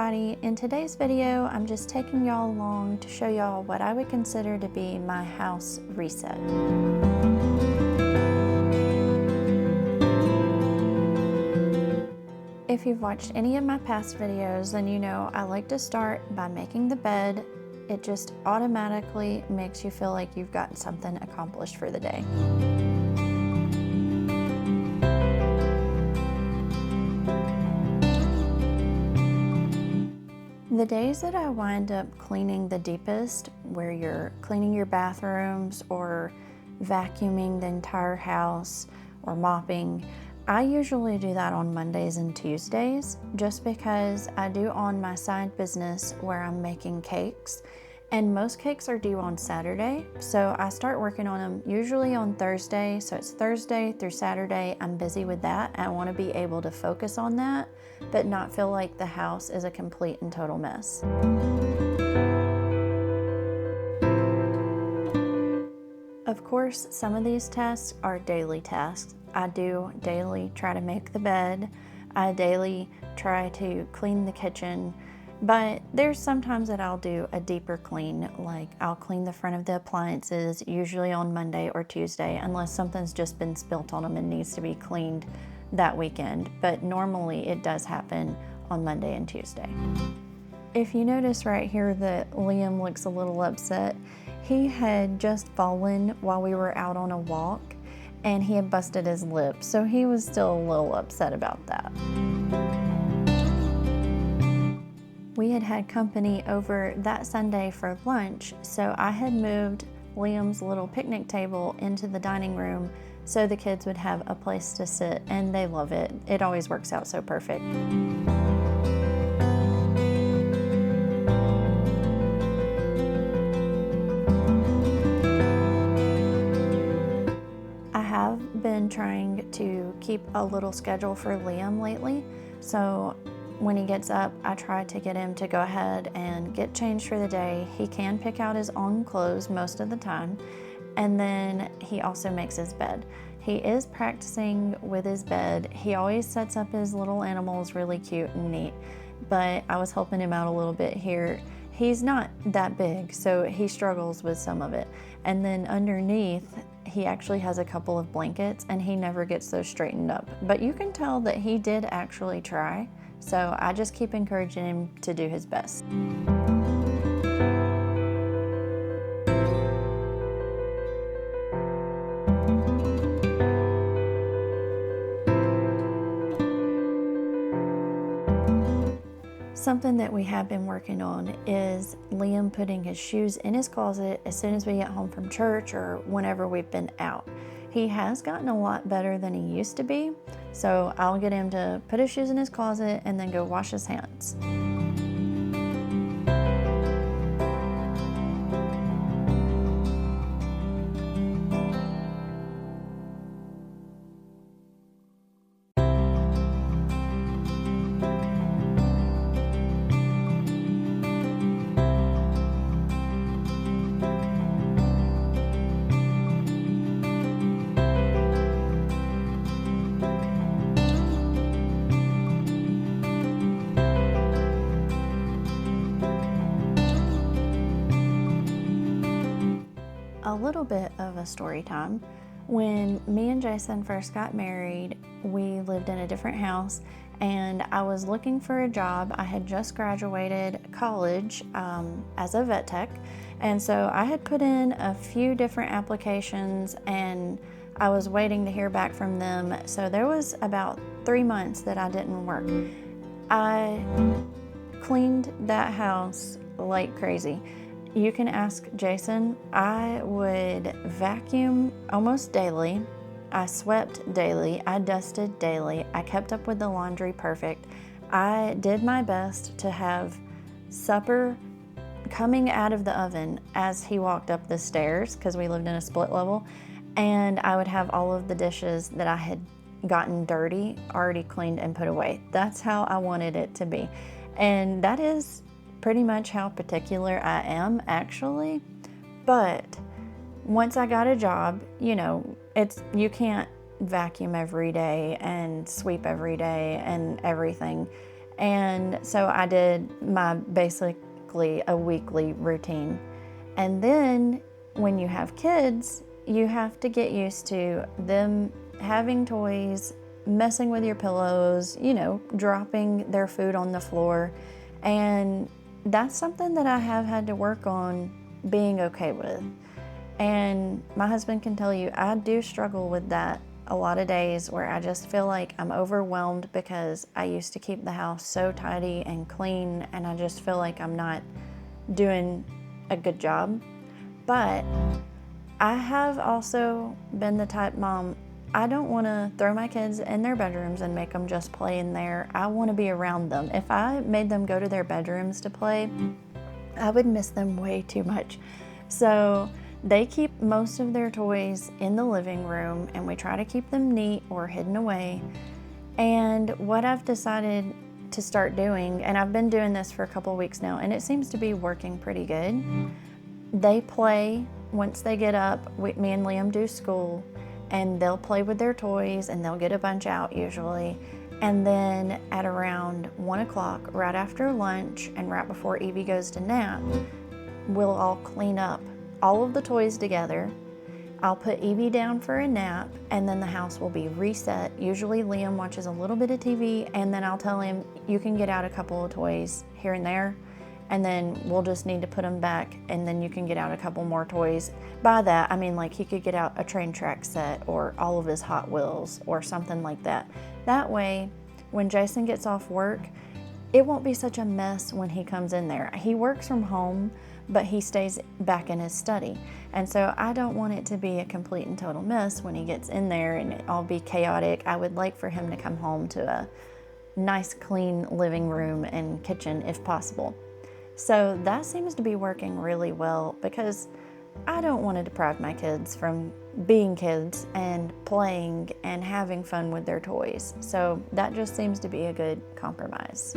everybody. In today's video, I'm just taking y'all along to show y'all what I would consider to be my house reset. If you've watched any of my past videos, then you know I like to start by making the bed. It just automatically makes you feel like you've gotten something accomplished for the day. The days that I wind up cleaning the deepest, where you're cleaning your bathrooms or vacuuming the entire house or mopping, I usually do that on Mondays and Tuesdays just because I do own my side business where I'm making cakes, and most cakes are due on Saturday. So I start working on them usually on Thursday. So it's Thursday through Saturday. I'm busy with that. I want to be able to focus on that, but not feel like the house is a complete and total mess. Of course, some of these tasks are daily tasks. I do daily try to make the bed. I daily try to clean the kitchen, but there's sometimes that I'll do a deeper clean, like I'll clean the front of the appliances, usually on Monday or Tuesday, unless something's just been spilt on them and needs to be cleaned that weekend, but normally it does happen on Monday and Tuesday. If you notice right here that Liam looks a little upset, he had just fallen while we were out on a walk and he had busted his lip, so he was still a little upset about that. We had company over that Sunday for lunch, so I had moved Liam's little picnic table into the dining room so the kids would have a place to sit, and they love it. It always works out so perfect. I have been trying to keep a little schedule for Liam lately, so when he gets up, I try to get him to go ahead and get changed for the day. He can pick out his own clothes most of the time, and then he also makes his bed. He is practicing with his bed. He always sets up his little animals really cute and neat, but I was helping him out a little bit here. He's not that big, so he struggles with some of it. And then underneath, he actually has a couple of blankets and he never gets those straightened up. But you can tell that he did actually try. So I just keep encouraging him to do his best. Something that we have been working on is Liam putting his shoes in his closet as soon as we get home from church or whenever we've been out. He has gotten a lot better than he used to be, so I'll get him to put his shoes in his closet and then go wash his hands. A little bit of a story time. When me and Jason first got married, we lived in a different house and I was looking for a job. I had just graduated college as a vet tech, and so I had put in a few different applications and I was waiting to hear back from them. So there was about 3 months that I didn't work. I cleaned that house like crazy. You can ask Jason. I would vacuum almost daily. I swept daily. I dusted daily. I kept up with the laundry perfect. I did my best to have supper coming out of the oven as he walked up the stairs, because we lived in a split level, and I would have all of the dishes that I had gotten dirty already cleaned and put away. That's how I wanted it to be. And that is pretty much how particular I am, actually. But once I got a job, you know, you can't vacuum every day and sweep every day and everything. And so I did my basically a weekly routine. And then when you have kids, you have to get used to them having toys, messing with your pillows, dropping their food on the floor. And that's something that I have had to work on being okay with. And my husband can tell you, I do struggle with that a lot of days where I just feel like I'm overwhelmed because I used to keep the house so tidy and clean, and I just feel like I'm not doing a good job. But I have also been the type mom, I don't want to throw my kids in their bedrooms and make them just play in there. I want to be around them. If I made them go to their bedrooms to play, I would miss them way too much. So they keep most of their toys in the living room, and we try to keep them neat or hidden away. And what I've decided to start doing, and I've been doing this for a couple of weeks now, and it seems to be working pretty good. They play once they get up. Me and Liam do school, and they'll play with their toys, and they'll get a bunch out usually. And then at around 1 o'clock, right after lunch and right before Evie goes to nap, we'll all clean up all of the toys together. I'll put Evie down for a nap, and then the house will be reset. Usually Liam watches a little bit of TV, and then I'll tell him, you can get out a couple of toys here and there, and then we'll just need to put them back, and then you can get out a couple more toys. By that, I mean like he could get out a train track set or all of his Hot Wheels or something like that. That way, when Jason gets off work, it won't be such a mess when he comes in there. He works from home, but he stays back in his study. And so I don't want it to be a complete and total mess when he gets in there and it all be chaotic. I would like for him to come home to a nice, clean living room and kitchen if possible. So that seems to be working really well because I don't want to deprive my kids from being kids and playing and having fun with their toys. So that just seems to be a good compromise.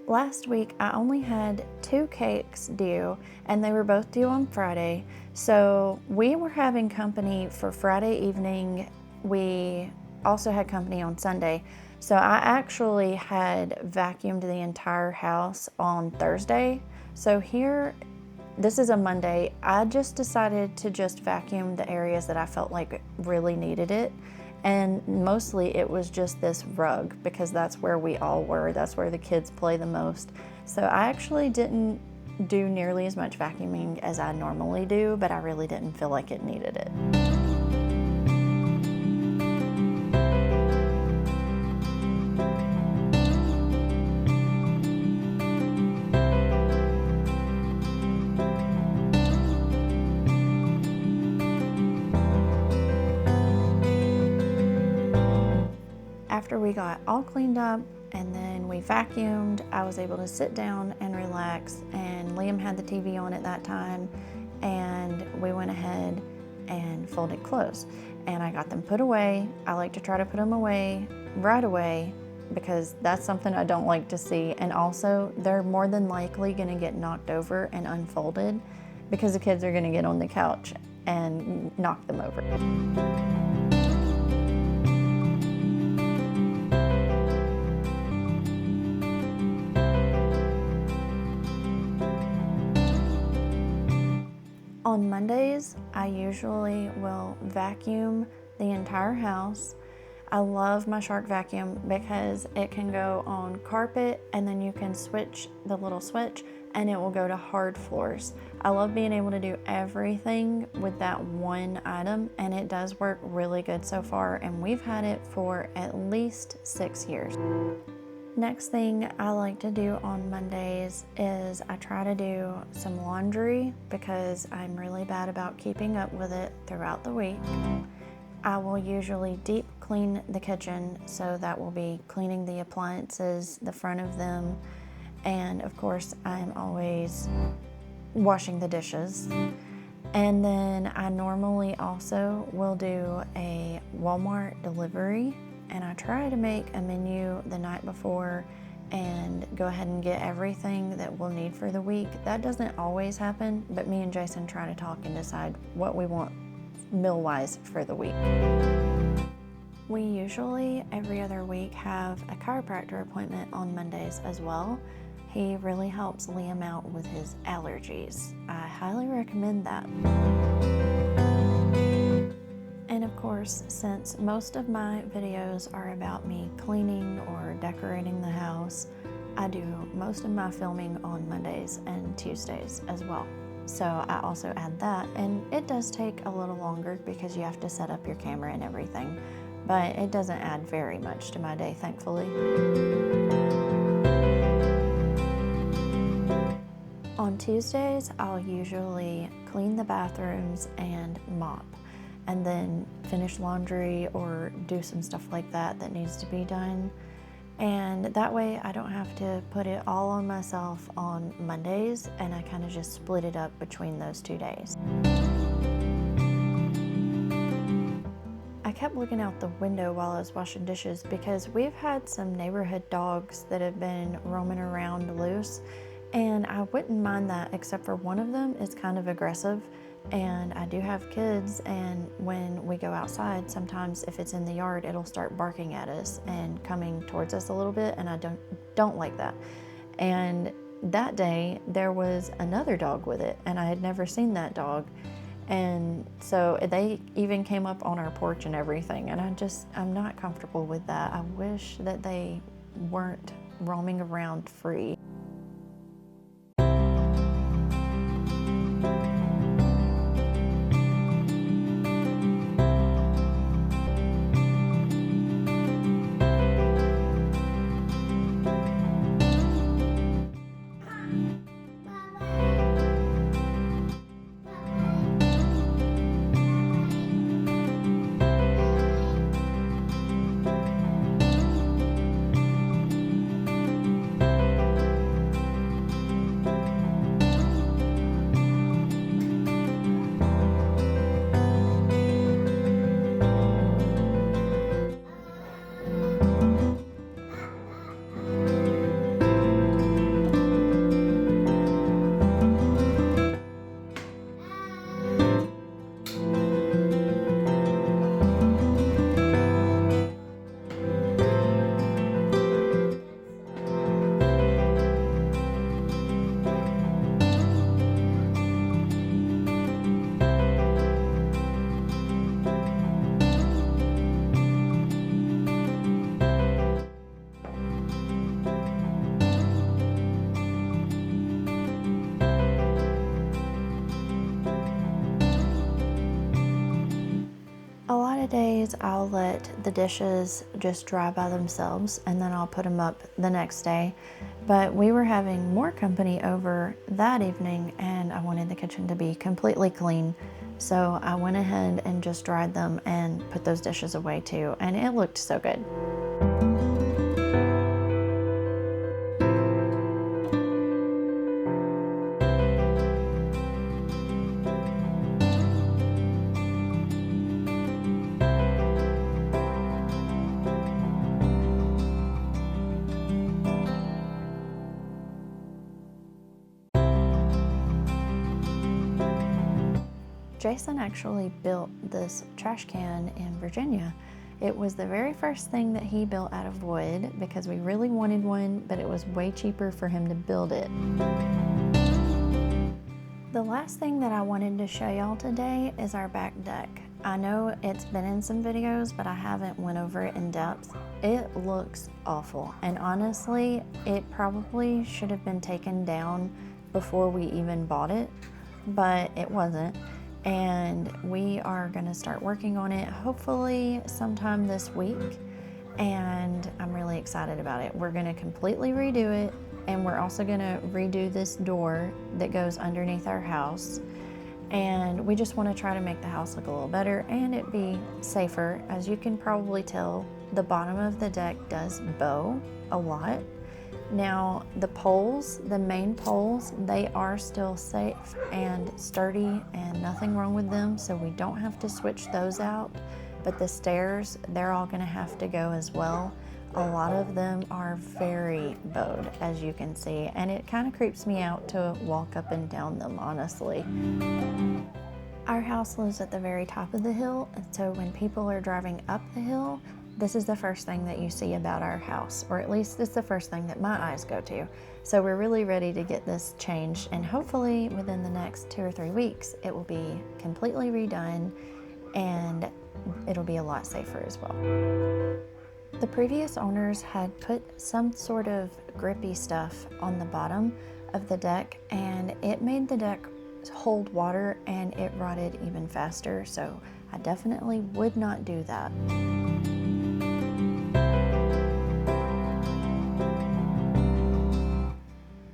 Last week, I only had 2 cakes due, and they were both due on Friday. So we were having company for Friday evening. We also had company on Sunday. So I actually had vacuumed the entire house on Thursday. So this is a Monday. I just decided to just vacuum the areas that I felt like really needed it. And mostly it was just this rug because that's where we all were. That's where the kids play the most. So I actually didn't do nearly as much vacuuming as I normally do, but I really didn't feel like it needed it. After we got all cleaned up and then we vacuumed, I was able to sit down and relax, and Liam had the TV on at that time, and we went ahead and folded clothes. And I got them put away. I like to try to put them away right away because that's something I don't like to see. And also, they're more than likely gonna get knocked over and unfolded because the kids are gonna get on the couch and knock them over. On Mondays, I usually will vacuum the entire house. I love my Shark vacuum because it can go on carpet, and then you can switch the little switch and it will go to hard floors. I love being able to do everything with that one item, and it does work really good so far, and we've had it for at least 6 years. Next thing I like to do on Mondays is I try to do some laundry because I'm really bad about keeping up with it throughout the week. I will usually deep clean the kitchen, so that will be cleaning the appliances, the front of them, and of course I'm always washing the dishes. And then I normally also will do a Walmart delivery, and I try to make a menu the night before and go ahead and get everything that we'll need for the week. That doesn't always happen, but me and Jason try to talk and decide what we want meal-wise for the week. We usually every other week have a chiropractor appointment on Mondays as well. He really helps Liam out with his allergies. I highly recommend that. And of course, since most of my videos are about me cleaning or decorating the house, I do most of my filming on Mondays and Tuesdays as well. So I also add that, and it does take a little longer because you have to set up your camera and everything, but it doesn't add very much to my day, thankfully. On Tuesdays, I'll usually clean the bathrooms and mop, and then finish laundry or do some stuff like that that needs to be done. And that way I don't have to put it all on myself on Mondays, and I kind of just split it up between those 2 days. I kept looking out the window while I was washing dishes because we've had some neighborhood dogs that have been roaming around loose, and I wouldn't mind that, except for one of them is kind of aggressive. And I do have kids, and when we go outside, sometimes if it's in the yard, it'll start barking at us and coming towards us a little bit, and I don't like that. And that day there was another dog with it, and I had never seen that dog, and so they even came up on our porch and everything, and I'm not comfortable with that. I wish that they weren't roaming around free. A lot of days I'll let the dishes just dry by themselves, and then I'll put them up the next day. But we were having more company over that evening, and I wanted the kitchen to be completely clean. So I went ahead and just dried them and put those dishes away too, and it looked so good. Jason actually built this trash can in Virginia. It was the very first thing that he built out of wood because we really wanted one, but it was way cheaper for him to build it. The last thing that I wanted to show y'all today is our back deck. I know it's been in some videos, but I haven't went over it in depth. It looks awful, and honestly, it probably should have been taken down before we even bought it, but it wasn't. And we are gonna start working on it hopefully sometime this week, and I'm really excited about it. We're gonna completely redo it, and we're also gonna redo this door that goes underneath our house, and we just want to try to make the house look a little better and it be safer. As you can probably tell, the bottom of the deck does bow a lot. Now the poles, the main poles, they are still safe and sturdy and nothing wrong with them, so we don't have to switch those out. But the stairs, they're all gonna have to go as well. A lot of them are very bowed, as you can see, and it kind of creeps me out to walk up and down them, honestly. Our house lives at the very top of the hill, and so when people are driving up the hill, this is the first thing that you see about our house, or at least it's the first thing that my eyes go to. So we're really ready to get this changed, and hopefully within the next 2 or 3 weeks, it will be completely redone and it'll be a lot safer as well. The previous owners had put some sort of grippy stuff on the bottom of the deck, and it made the deck hold water and it rotted even faster, so I definitely would not do that.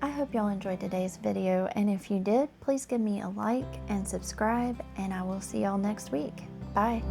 I hope y'all enjoyed today's video, and if you did, please give me a like and subscribe, and I will see y'all next week. Bye.